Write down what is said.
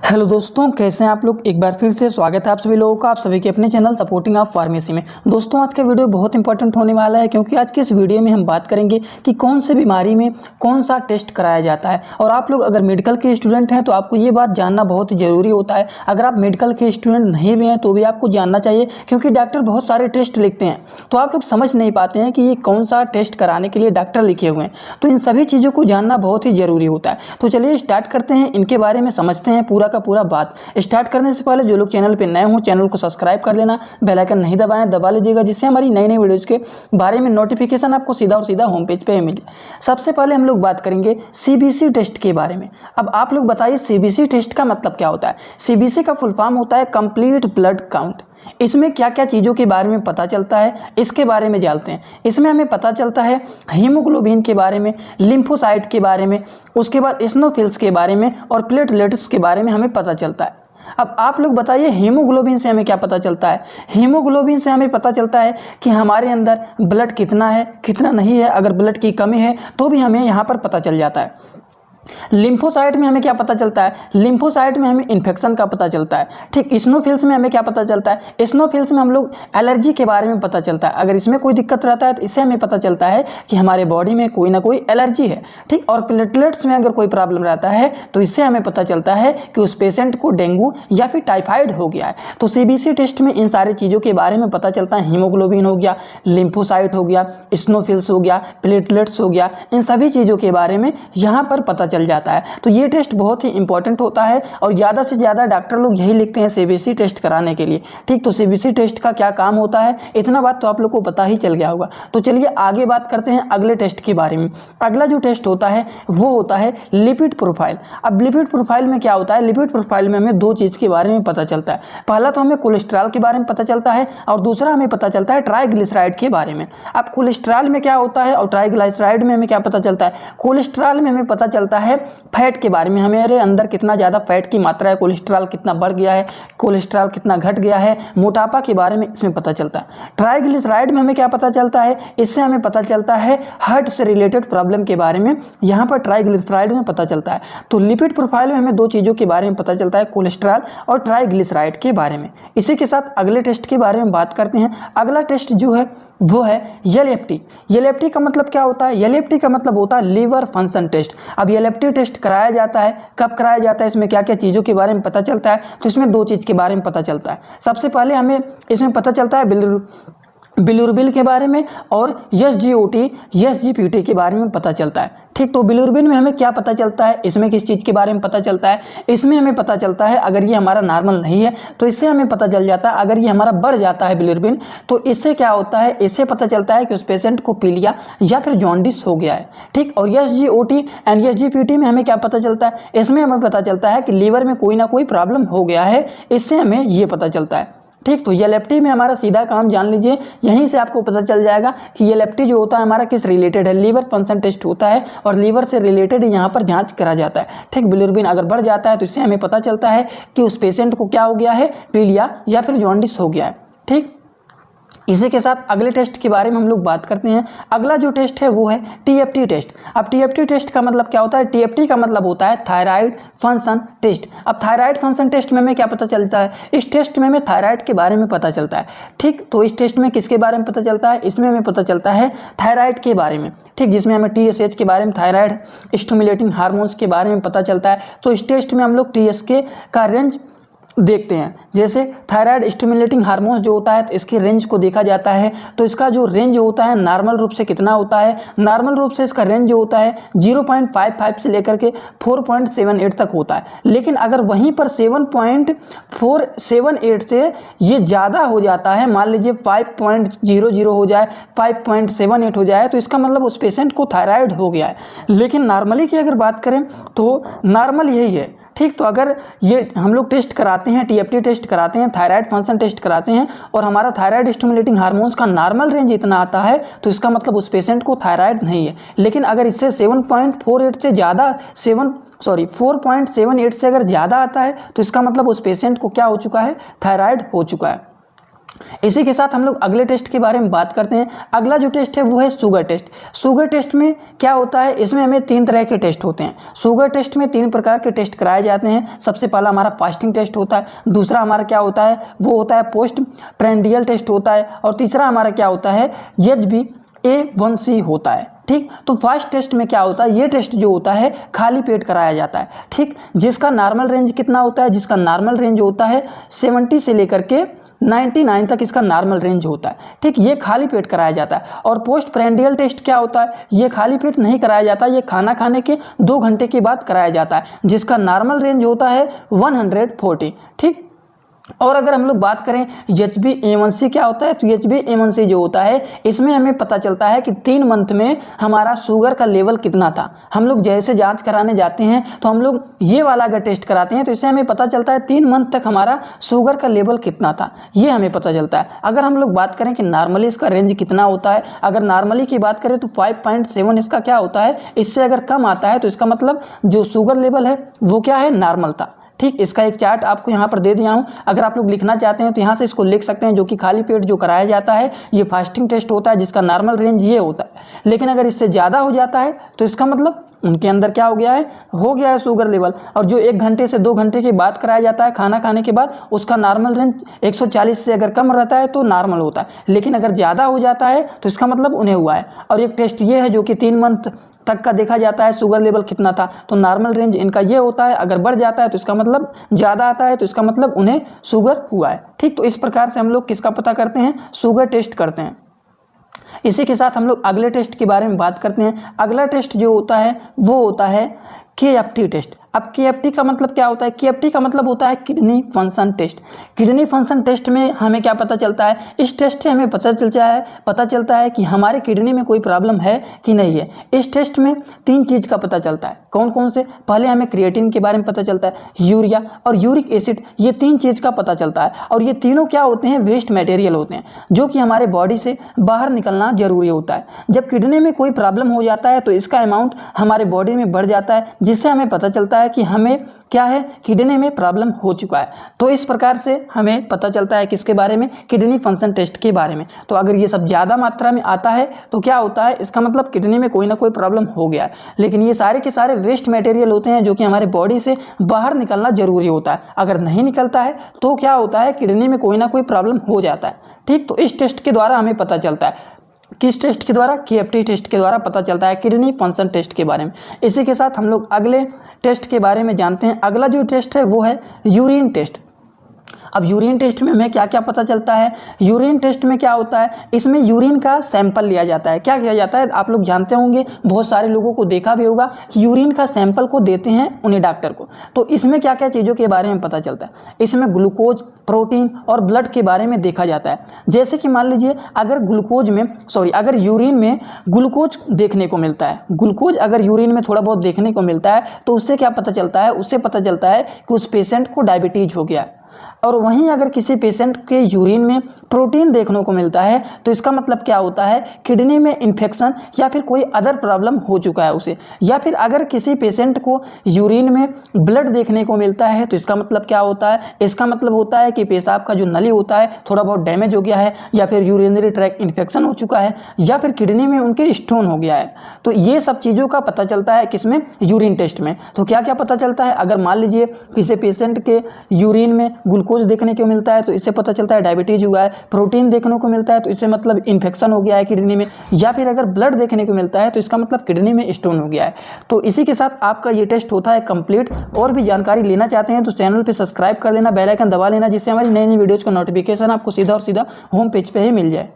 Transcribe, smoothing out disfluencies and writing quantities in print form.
Hello दोस्तों, कैसे हैं आप लोग। एक बार फिर से स्वागत है आप सभी लोगों का, आप सभी के अपने चैनल सपोर्टिंग ऑफ फार्मेसी में। दोस्तों, आज का वीडियो बहुत इंपॉर्टेंट होने वाला है, क्योंकि आज के इस वीडियो में हम बात करेंगे कि कौन से बीमारी में कौन सा टेस्ट कराया जाता है। और आप लोग अगर मेडिकल के स्टूडेंट हैं तो आपको ये बात जानना बहुत ही ज़रूरी होता है। अगर आप मेडिकल के स्टूडेंट नहीं भी हैं तो भी आपको जानना चाहिए, क्योंकि डॉक्टर बहुत सारे टेस्ट लिखते हैं तो आप लोग समझ नहीं पाते हैं कि ये कौन सा टेस्ट कराने के लिए डॉक्टर लिखे हुए हैं। तो इन सभी चीज़ों को जानना बहुत ही ज़रूरी होता है। तो चलिए स्टार्ट करते हैं, इनके बारे में समझते हैं पूरा का पूरा बात। स्टार्ट करने से पहले जो लोग चैनल पे नए हो चैनल को सब्सक्राइब कर लेना, बेल आइकन नहीं दबाएं, दबा लीजिएगा, जिससे हमारी नई नई वीडियोज़ के बारे में नोटिफिकेशन आपको सीधा और सीधा होम पेज पे मिले। सबसे पहले हम लोग बात करेंगे सीबीसी टेस्ट के बारे में। अब आप लोग बताइए सीबीसी टेस्ट का मतलब क्या होता है। सीबीसी का फुल फॉर्म होता है कंप्लीट ब्लड काउंट। इसमें क्या क्या चीज़ों के बारे में पता चलता है, इसके बारे में जानते हैं। इसमें हमें पता चलता है हीमोग्लोबिन के बारे में, लिम्फोसाइट के बारे में, उसके बाद इस्नोफिल्स के बारे में और प्लेटलेट्स के बारे में हमें पता चलता है। अब आप लोग बताइए हीमोग्लोबिन से हमें क्या पता चलता है। हीमोग्लोबिन से हमें पता चलता है कि हमारे अंदर ब्लड कितना है, कितना नहीं है। अगर ब्लड की कमी है तो भी हमें यहाँ पर पता चल जाता है। लिम्फोसाइट में हमें क्या पता चलता है, लिम्फोसाइट में हमें इन्फेक्शन का पता चलता है। ठीक, इस्नोफिल्स में हमें क्या पता चलता है, इस्नोफिल्स में हम लोग एलर्जी के बारे में पता चलता है। अगर इसमें कोई दिक्कत रहता है तो इससे हमें पता चलता है कि हमारे बॉडी में कोई ना कोई एलर्जी है। ठीक, और प्लेटलेट्स में अगर कोई प्रॉब्लम रहता है तो इससे हमें पता चलता है कि उस पेशेंट को डेंगू या फिर टाइफाइड हो गया है। तो सीबीसी टेस्ट में इन सारी चीज़ों के बारे में पता चलता है। हीमोग्लोबिन हो गया, लिम्फोसाइट हो गया, इस्नोफिल्स हो गया, प्लेटलेट्स हो गया, इन सभी चीज़ों के बारे में यहाँ पर पता चल जाता है। तो ये टेस्ट बहुत ही इंपॉर्टेंट होता है और ज़्यादा से ज़्यादा डॉक्टर लोग यही लिखते हैं सीबीसी टेस्ट कराने के लिए। ठीक, तो सीबीसी टेस्ट का क्या काम होता है, इतना बात तो आप लोग को पता ही चल गया होगा। तो चलिए आगे बात करते हैं अगले टेस्ट के बारे में। अगला जो टेस्ट होता है वो होता है लिपिड प्रोफाइल। अब लिपिड प्रोफाइल में क्या होता है, लिपिड प्रोफाइल में हमें दो चीज़ के बारे में पता चलता है। पहला तो हमें कोलेस्ट्रॉल के बारे में पता चलता है और दूसरा हमें पता चलता है ट्राइग्लिसराइड के बारे में। अब कोलेस्ट्रॉल में क्या होता है और ट्राइग्लिसराइड में हमें क्या पता चलता है। कोलेस्ट्रॉल में हमें पता चलता है फैट के बारे में, हमारे अंदर कितना ज़्यादा फैट की मात्रा है, कोलेस्ट्रॉल कितना बढ़ गया है, कोलेस्ट्रॉल कितना घट गया है, मोटापा के बारे में इसमें पता चलता है। ट्राइग्लिसराइड में हमें क्या पता चलता है, इससे हमें पता चलता है हार्ट से रिलेटेड प्रॉब्लम के बारे में, यहाँ पर ट्राइग्लिसराइड में पता चलता है। तो लिपिड प्रोफाइल में हमें दो चीज़ों के बारे में पता चलता है, कोलेस्ट्रॉल और ट्राइग्लिसराइड के बारे में। इसी के साथ अगले टेस्ट के बारे में बात करते हैं। अगला टेस्ट जो है वो है एलएफटी। एलएफटी का मतलब क्या होता है, एलएफटी का मतलब होता है लीवर फंक्शन टेस्ट। अब एलएफटी टेस्ट कराया जाता है, कब कराया जाता है, इसमें क्या क्या चीज़ों के बारे में पता चलता है। तो इसमें दो चीज़ के बारे में पता चलता है। सबसे पहले हमें इसमें पता चलता है बिलिरुबिन के बारे में और एसजीओटी एसजीपीटी के बारे में पता चलता है। ठीक, तो बिलिरुबिन में हमें क्या पता चलता है, इसमें किस चीज़ के बारे में पता चलता है। इसमें हमें पता चलता है अगर ये हमारा नॉर्मल नहीं है तो इससे हमें पता चल जाता है। अगर ये हमारा बढ़ जाता है बिलिरुबिन तो इससे क्या होता है, इससे पता चलता है कि उस पेशेंट को पीलिया या फिर जॉन्डिस हो गया है। ठीक, और एसजीओटी एंड एसजीपीटी में हमें क्या पता चलता है, इसमें हमें पता चलता है कि लीवर में कोई ना कोई प्रॉब्लम हो गया है, इससे हमें ये पता चलता है। ठीक, तो एलएफटी में हमारा सीधा काम जान लीजिए, यहीं से आपको पता चल जाएगा कि एलएफटी जो होता है हमारा किस रिलेटेड है, लीवर फंक्शन टेस्ट होता है और लीवर से रिलेटेड यहाँ पर जांच करा जाता है। ठीक, बिलिरुबिन अगर बढ़ जाता है तो इससे हमें पता चलता है कि उस पेशेंट को क्या हो गया है, पीलिया या फिर जॉन्डिस हो गया है। ठीक, इसी के साथ अगले टेस्ट के बारे में हम लोग बात करते हैं। अगला जो टेस्ट है वो है टीएफटी टेस्ट। अब टीएफटी टेस्ट का मतलब क्या होता है, टीएफटी का मतलब होता है थायराइड फंक्शन टेस्ट। अब थायराइड फंक्शन टेस्ट में हमें क्या पता चलता है, इस टेस्ट में हमें थायराइड के बारे में पता चलता है। ठीक, तो इस टेस्ट में किसके बारे में पता चलता है, इसमें हमें पता चलता है थायराइड के बारे में। ठीक, जिसमें हमें टीएसएच के बारे में, थायराइड स्टिमुलेटिंग हार्मोन्स के बारे में पता चलता है। तो इस टेस्ट में हम लोग टीएसके का रेंज देखते हैं। जैसे थायराइड स्टिमुलेटिंग हार्मोन्स जो होता है तो इसके रेंज को देखा जाता है। तो इसका जो रेंज होता है नॉर्मल रूप से कितना होता है, नॉर्मल रूप से इसका रेंज जो होता है 0.55 से लेकर के 4.78 तक होता है। लेकिन अगर वहीं पर 7.478 से ये ज़्यादा हो जाता है, मान लीजिए 5.00 हो जाए, 5.78 हो जाए, तो इसका मतलब उस पेशेंट को थायराइड हो गया है। लेकिन नॉर्मली की अगर बात करें तो नॉर्मल यही है। ठीक, तो अगर ये हम लोग टेस्ट कराते हैं, टीएफटी टेस्ट कराते हैं, थायराइड फंक्शन टेस्ट कराते हैं और हमारा थायराइड स्टिमुलेटिंग हार्मोन्स का नॉर्मल रेंज इतना आता है तो इसका मतलब उस पेशेंट को थायराइड नहीं है। लेकिन अगर इससे 7.48 से ज़्यादा 4.78 से अगर ज़्यादा आता है तो इसका मतलब उस पेशेंट को क्या हो चुका है, थायराइड हो चुका है। इसी के साथ हम लोग अगले टेस्ट के बारे में बात करते हैं। अगला जो टेस्ट है वो है शुगर टेस्ट। शुगर टेस्ट में क्या होता है, इसमें हमें 3 तरह के टेस्ट होते हैं। शुगर टेस्ट में 3 प्रकार के टेस्ट कराए जाते हैं। सबसे पहला हमारा फास्टिंग टेस्ट होता है, दूसरा हमारा क्या होता है वो होता है पोस्ट प्रेंडियल टेस्ट होता है, और तीसरा हमारा क्या होता है HbA1c होता है। ठीक, तो फर्स्ट टेस्ट में क्या होता है, ये टेस्ट जो होता है खाली पेट कराया जाता है। ठीक, जिसका नॉर्मल रेंज कितना होता है, जिसका नॉर्मल रेंज होता है 70 से लेकर के 99 तक इसका नॉर्मल रेंज होता है। ठीक, ये खाली पेट कराया जाता है। और पोस्ट प्रेंडियल टेस्ट क्या होता है, ये खाली पेट नहीं कराया जाता, ये खाना खाने के 2 घंटे के बाद कराया जाता है, जिसका नॉर्मल रेंज होता है 140। ठीक, और अगर हम लोग बात करें HbA1c क्या होता है, तो HbA1c जो होता है इसमें हमें पता चलता है कि 3 मंथ में हमारा शुगर का लेवल कितना था। हम लोग जैसे जांच कराने जाते हैं तो हम लोग ये वाला अगर टेस्ट कराते हैं तो इससे हमें पता चलता है 3 मंथ तक हमारा शुगर का लेवल कितना था, ये हमें पता चलता है। अगर हम लोग बात करें कि नॉर्मली इसका रेंज कितना होता है, अगर नॉर्मली की बात करें तो 5.7 इसका क्या होता है, इससे अगर कम आता है तो इसका मतलब जो शुगर लेवल है वो क्या है, नॉर्मल था। ठीक, इसका एक चार्ट आपको यहाँ पर दे दिया हूँ, अगर आप लोग लिखना चाहते हैं तो यहाँ से इसको लिख सकते हैं। जो कि खाली पेट जो कराया जाता है ये फास्टिंग टेस्ट होता है, जिसका नॉर्मल रेंज ये होता है। लेकिन अगर इससे ज़्यादा हो जाता है तो इसका मतलब उनके अंदर क्या हो गया है शुगर लेवल। और जो 1 घंटे से 2 घंटे के बाद कराया जाता है खाना खाने के बाद, उसका नॉर्मल रेंज 140 से अगर कम रहता है तो नॉर्मल होता है। लेकिन अगर ज़्यादा हो जाता है तो इसका मतलब उन्हें हुआ है। और एक टेस्ट ये है जो कि 3 मंथ तक का देखा जाता है शुगर लेवल कितना था, तो नॉर्मल रेंज इनका ये होता है। अगर बढ़ जाता है तो इसका मतलब ज़्यादा आता है, तो इसका मतलब उन्हें शुगर हुआ है। ठीक, तो इस प्रकार से हम लोग किसका पता करते हैं, शुगर टेस्ट करते हैं। इसी के साथ हम लोग अगले टेस्ट के बारे में बात करते हैं। अगला टेस्ट जो होता है वो होता है KFT टेस्ट। अब KFT का मतलब क्या होता है, KFT का मतलब होता है kidney function test. Kidney function test में हमें क्या पता चलता है, इस टेस्ट से हमें पता चलता है कि हमारे किडनी में कोई प्रॉब्लम है कि नहीं है। इस टेस्ट में 3 चीज़ का पता चलता है। कौन कौन से, पहले हमें क्रिएटिन के बारे में पता चलता है, यूरिया और यूरिक एसिड, ये 3 चीज़ का पता चलता है। और ये तीनों क्या होते हैं, वेस्ट मटेरियल होते हैं, जो कि हमारे बॉडी से बाहर निकलना जरूरी होता है। जब किडनी में कोई प्रॉब्लम हो जाता है तो इसका अमाउंट हमारे बॉडी में बढ़ जाता है, जिससे हमें पता चलता है कि हमें क्या है, किडनी में प्रॉब्लम हो चुका है। तो इस प्रकार से हमें पता चलता है किसके बारे में, किडनी फंक्शन टेस्ट के बारे में। तो अगर ये सब ज़्यादा मात्रा में आता है तो क्या होता है, इसका मतलब किडनी में कोई ना कोई प्रॉब्लम हो गया है। लेकिन ये सारे के सारे वेस्ट मटेरियल होते हैं जो कि हमारे बॉडी से बाहर निकलना जरूरी होता है। अगर नहीं निकलता है तो क्या होता है, किडनी में कोई ना कोई प्रॉब्लम हो जाता है। ठीक, तो इस टेस्ट के द्वारा हमें पता चलता है, किस टेस्ट के द्वारा, KFT टेस्ट के द्वारा पता चलता है किडनी फंक्शन टेस्ट के बारे में। इसी के साथ हम लोग अगले टेस्ट के बारे में जानते हैं। अगला जो टेस्ट है वो है यूरिन टेस्ट। अब यूरिन टेस्ट में हमें क्या क्या पता चलता है, यूरिन टेस्ट में क्या होता है, इसमें यूरिन का सैंपल लिया जाता है। क्या किया जाता है, आप लोग जानते होंगे, बहुत सारे लोगों को देखा भी होगा कि यूरिन का सैंपल को देते हैं उन्हें डॉक्टर को। तो इसमें क्या क्या चीज़ों के बारे में पता चलता है, इसमें ग्लूकोज, प्रोटीन और ब्लड के बारे में देखा जाता है। जैसे कि मान लीजिए अगर यूरिन में ग्लूकोज देखने को मिलता है, ग्लूकोज अगर यूरिन में थोड़ा बहुत देखने को मिलता है तो उससे क्या पता चलता है, उससे पता चलता है कि उस पेशेंट को डायबिटीज हो गया है। और वहीं अगर किसी पेशेंट के यूरिन में प्रोटीन देखने को मिलता है तो इसका मतलब क्या होता है, किडनी में इन्फेक्शन या फिर कोई अदर प्रॉब्लम हो चुका है उसे। या फिर अगर किसी पेशेंट को यूरिन में ब्लड देखने को मिलता है तो इसका मतलब क्या होता है, इसका मतलब होता है कि पेशाब का जो नली होता है थोड़ा बहुत डैमेज हो गया है, या फिर यूरिनरी ट्रैक्ट इन्फेक्शन हो चुका है, या फिर किडनी में उनके स्टोन हो गया है। तो ये सब चीज़ों का पता चलता है किसमें, यूरिन टेस्ट में। तो क्या क्या पता चलता है, अगर मान लीजिए किसी पेशेंट के यूरिन में ग्लूकोज देखने को मिलता है तो इससे पता चलता है डायबिटीज हुआ है, प्रोटीन देखने को मिलता है तो इससे मतलब इन्फेक्शन हो गया है किडनी में, या फिर अगर ब्लड देखने को मिलता है तो इसका मतलब किडनी में स्टोन हो गया है। तो इसी के साथ आपका ये टेस्ट होता है कंप्लीट। और भी जानकारी लेना चाहते हैं तो चैनल पर सब्सक्राइब कर लेना, बेल आइकन दबा लेना, जिससे हमारी नई नई वीडियोज़ का नोटिफिकेशन आपको सीधा और सीधा होम पेज पर ही मिल जाए।